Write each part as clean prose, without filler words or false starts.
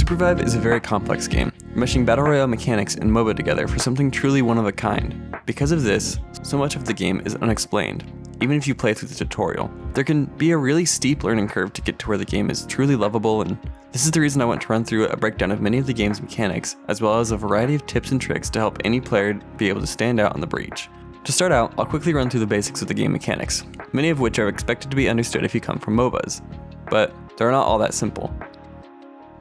Supervive is a very complex game, meshing Battle Royale mechanics and MOBA together for something truly one of a kind. Because of this, so much of the game is unexplained, even if you play through the tutorial. There can be a really steep learning curve to get to where the game is truly lovable, and this is the reason I want to run through a breakdown of many of the game's mechanics, as well as a variety of tips and tricks to help any player be able to stand out on the breach. To start out, I'll quickly run through the basics of the game mechanics, many of which are expected to be understood if you come from MOBAs, but they're not all that simple.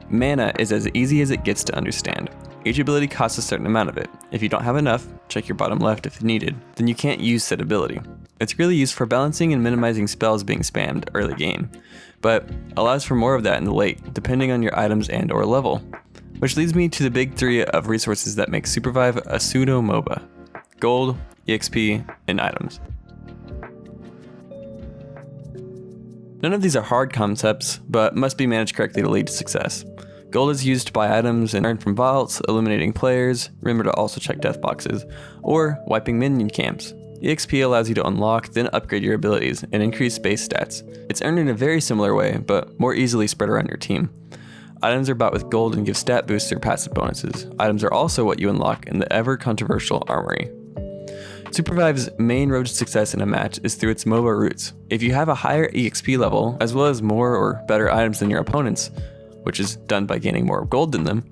Mana is as easy as it gets to understand. Each ability costs a certain amount of it. If you don't have enough, check your bottom left if needed, then you can't use said ability. It's really used for balancing and minimizing spells being spammed early game, but allows for more of that in the late, depending on your items and or level. Which leads me to the big three of resources that make Supervive a pseudo MOBA: gold, EXP, and items. None of these are hard concepts, but must be managed correctly to lead to success. Gold is used to buy items and earn from vaults, eliminating players, remember to also check death boxes, or wiping minion camps. EXP allows you to unlock, then upgrade your abilities, and increase base stats. It's earned in a very similar way, but more easily spread around your team. Items are bought with gold and give stat boosts or passive bonuses. Items are also what you unlock in the ever-controversial armory. Supervive's main road to success in a match is through its MOBA roots. If you have a higher EXP level, as well as more or better items than your opponents, which is done by gaining more gold than them,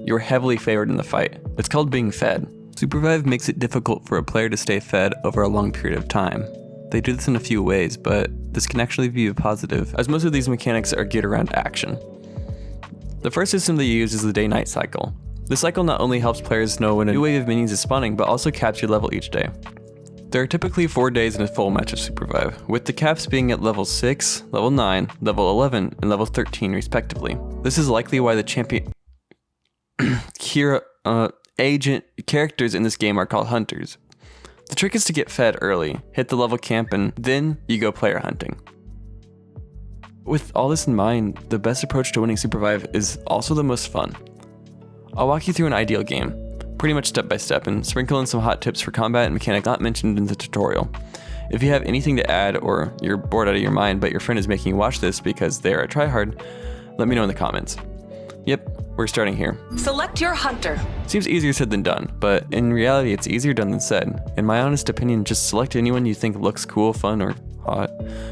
you're heavily favored in the fight. It's called being fed. Supervive makes it difficult for a player to stay fed over a long period of time. They do this in a few ways, but this can actually be a positive, as most of these mechanics are geared around action. The first system they use is the day-night cycle. This cycle not only helps players know when a new wave of minions is spawning, but also caps your level each day. There are typically 4 days in a full match of Supervive, with the caps being at level 6, level 9, level 11, and level 13 respectively. This is likely why the champion agent characters in this game are called hunters. The trick is to get fed early, hit the level camp, and then you go player hunting. With all this in mind, the best approach to winning Supervive is also the most fun. I'll walk you through an ideal game, pretty much step by step, and sprinkle in some hot tips for combat and mechanics not mentioned in the tutorial. If you have anything to add, or you're bored out of your mind but your friend is making you watch this because they are a tryhard, let me know in the comments. Yep, we're starting here. Select your hunter. Seems easier said than done, but in reality it's easier done than said. In my honest opinion, just select anyone you think looks cool, fun, or hot.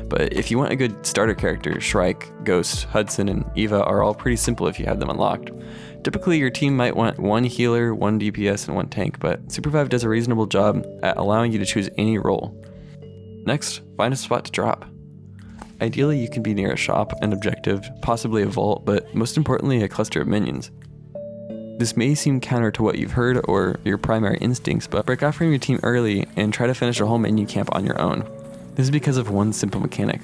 But if you want a good starter character, Shrike, Ghost, Hudson, and Eva are all pretty simple if you have them unlocked. Typically your team might want 1 healer, 1 DPS, and 1 tank, but Supervive does a reasonable job at allowing you to choose any role. Next, find a spot to drop. Ideally you can be near a shop, an objective, possibly a vault, but most importantly a cluster of minions. This may seem counter to what you've heard or your primary instincts, but break off from your team early and try to finish a whole minion camp on your own. This is because of one simple mechanic.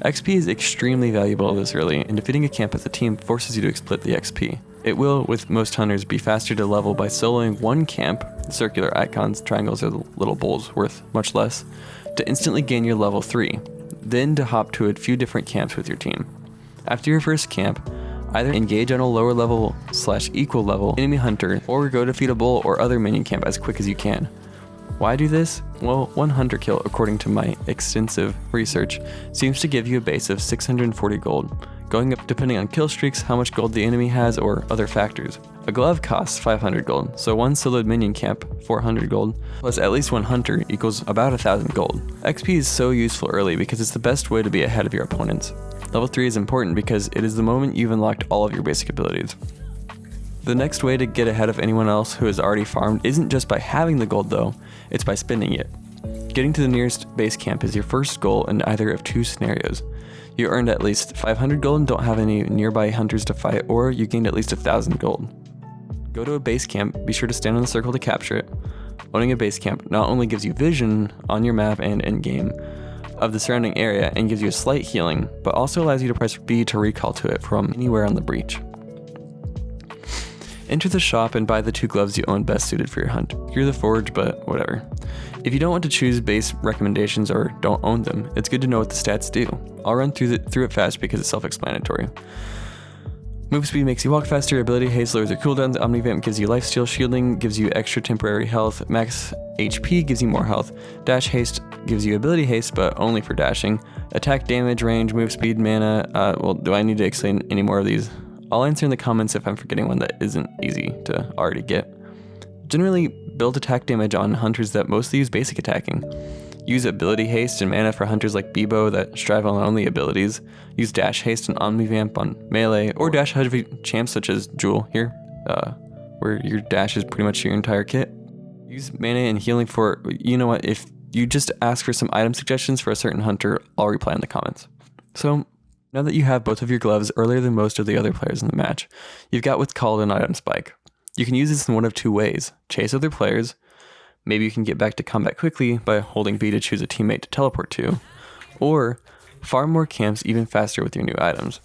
XP is extremely valuable this early, and defeating a camp as a team forces you to split the XP. It will, with most hunters, be faster to level by soloing one camp, the circular icons, triangles, or the little bowls worth much less, to instantly gain your level 3, then to hop to a few different camps with your team. After your first camp, either engage on a lower level / equal level enemy hunter, or go defeat a bull or other minion camp as quick as you can. Why do this? Well, one hunter kill, according to my extensive research, seems to give you a base of 640 gold, going up depending on kill streaks, how much gold the enemy has, or other factors. A glove costs 500 gold, so one soloed minion camp, 400 gold, plus at least one hunter equals about 1000 gold. XP is so useful early because it's the best way to be ahead of your opponents. Level 3 is important because it is the moment you've unlocked all of your basic abilities. The next way to get ahead of anyone else who has already farmed isn't just by having the gold though, it's by spending it. Getting to the nearest base camp is your first goal in either of 2 scenarios. You earned at least 500 gold and don't have any nearby hunters to fight, or you gained at least 1000 gold. Go to a base camp, be sure to stand on the circle to capture it. Owning a base camp not only gives you vision on your map and in-game of the surrounding area and gives you a slight healing, but also allows you to press B to recall to it from anywhere on the breach. Enter the shop and buy the 2 gloves you own best suited for your hunt. You're the forge, but whatever. If you don't want to choose base recommendations or don't own them, it's good to know what the stats do. I'll run through it fast because it's self-explanatory. Move speed makes you walk faster, ability haste lowers your cooldowns, omnivamp gives you lifesteal, shielding gives you extra temporary health, max HP gives you more health, dash haste gives you ability haste but only for dashing, attack damage, range, move speed, mana, well do I need to explain any more of these? I'll answer in the comments if I'm forgetting one that isn't easy to already get. Generally, build attack damage on hunters that mostly use basic attacking. Use ability haste and mana for hunters like Bebo that strive on only abilities. Use dash haste and omnivamp on melee, or dash heavy champs such as Jewel here, where your dash is pretty much your entire kit. Use mana and healing for, you know what, if you just ask for some item suggestions for a certain hunter, I'll reply in the comments. So, now that you have both of your gloves earlier than most of the other players in the match, you've got what's called an item spike. You can use this in one of two ways: chase other players. Maybe you can get back to combat quickly by holding B to choose a teammate to teleport to, or farm more camps even faster with your new items.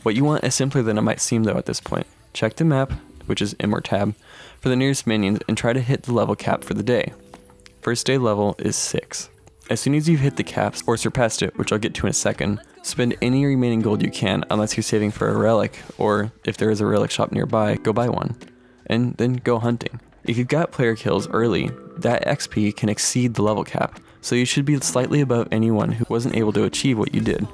What you want is simpler than it might seem though at this point. Check the map, which is M or tab, for the nearest minions and try to hit the level cap for the day. First day level is 6. As soon as you've hit the caps or surpassed it, which I'll get to in a second, spend any remaining gold you can unless you're saving for a relic, or if there is a relic shop nearby, go buy one, and then go hunting. If you've got player kills early, that XP can exceed the level cap, so you should be slightly above anyone who wasn't able to achieve what you did.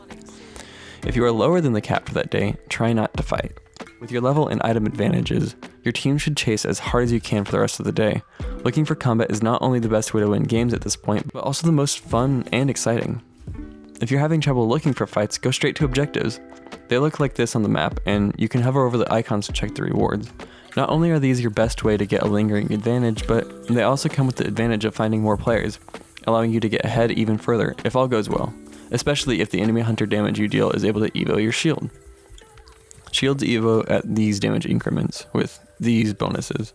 If you are lower than the cap for that day, try not to fight. With your level and item advantages, your team should chase as hard as you can for the rest of the day. Looking for combat is not only the best way to win games at this point, but also the most fun and exciting. If you're having trouble looking for fights, go straight to objectives. They look like this on the map, and you can hover over the icons to check the rewards. Not only are these your best way to get a lingering advantage, but they also come with the advantage of finding more players, allowing you to get ahead even further if all goes well, especially if the enemy hunter damage you deal is able to evo your shield. Shields evo at these damage increments with these bonuses.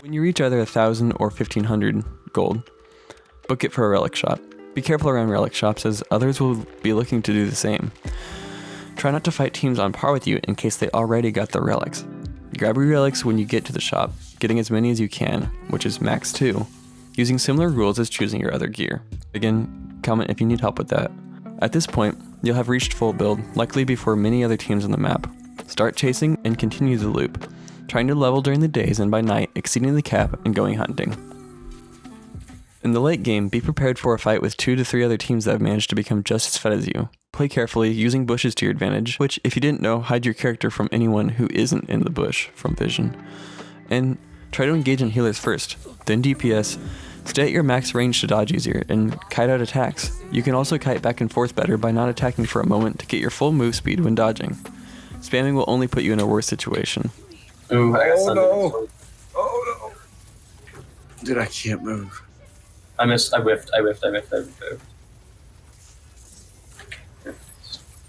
When you reach either 1,000 or 1,500 gold, book it for a relic shop. Be careful around relic shops as others will be looking to do the same. Try not to fight teams on par with you in case they already got the relics. Grab your relics when you get to the shop, getting as many as you can, which is max 2, using similar rules as choosing your other gear. Again, comment if you need help with that. At this point, you'll have reached full build, likely before many other teams on the map. Start chasing and continue the loop, trying to level during the days and by night, exceeding the cap and going hunting. In the late game, be prepared for a fight with 2 to 3 other teams that have managed to become just as fed as you. Play carefully, using bushes to your advantage, which, if you didn't know, hide your character from anyone who isn't in the bush from vision. And try to engage in healers first, then DPS. Stay at your max range to dodge easier, and kite out attacks. You can also kite back and forth better by not attacking for a moment to get your full move speed when dodging. Spamming will only put you in a worse situation. Ooh, Oh no! Oh no! Dude, I can't move. I missed. I whiffed.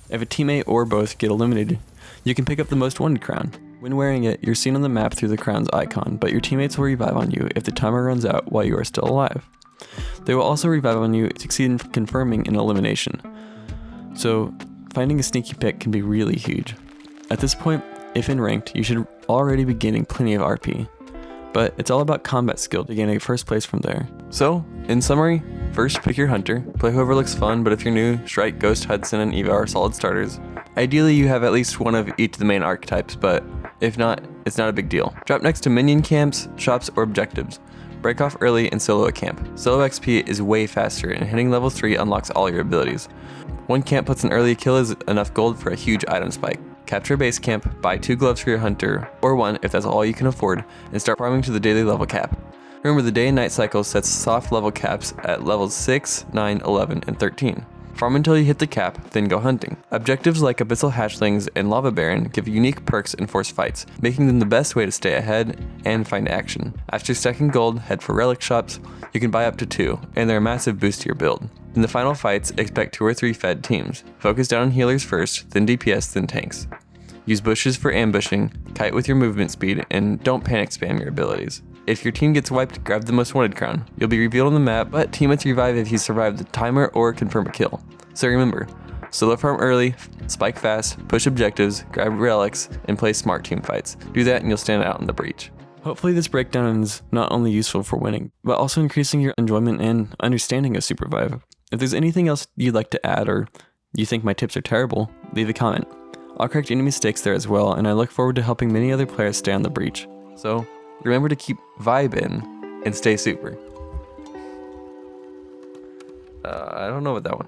If a teammate or both get eliminated, you can pick up the most wanted crown. When wearing it, you're seen on the map through the crown's icon, but your teammates will revive on you if the timer runs out while you are still alive. They will also revive on you if you succeed in confirming an elimination. So, finding a sneaky pick can be really huge. At this point, if in ranked, you should already be gaining plenty of RP. But it's all about combat skill to gain a first place from there. So, in summary, first pick your hunter, play whoever looks fun, but if you're new, Shrike, Ghost, Hudson, and Eva are solid starters. Ideally you have at least one of each of the main archetypes, but if not, it's not a big deal. Drop next to minion camps, shops, or objectives. Break off early and solo a camp. Solo XP is way faster, and hitting level 3 unlocks all your abilities. One camp puts an early kill is enough gold for a huge item spike. Capture a base camp, buy 2 gloves for your hunter, or 1 if that's all you can afford, and start farming to the daily level cap. Remember, the day and night cycle sets soft level caps at levels 6, 9, 11, and 13. Farm until you hit the cap, then go hunting. Objectives like Abyssal Hatchlings and Lava Baron give unique perks and force fights, making them the best way to stay ahead and find action. After stacking gold, head for relic shops. You can buy up to 2, and they're a massive boost to your build. In the final fights, expect 2 or 3 fed teams. Focus down on healers first, then DPS, then tanks. Use bushes for ambushing, kite with your movement speed, and don't panic spam your abilities. If your team gets wiped, grab the most wanted crown. You'll be revealed on the map, but teammates revive if you survive the timer or confirm a kill. So remember, solo farm early, spike fast, push objectives, grab relics, and play smart team fights. Do that and you'll stand out in the breach. Hopefully this breakdown is not only useful for winning, but also increasing your enjoyment and understanding of Supervive. If there's anything else you'd like to add or you think my tips are terrible, leave a comment. I'll correct any mistakes there as well, and I look forward to helping many other players stay on the breach. So, remember to keep vibing and stay super. I don't know about that one.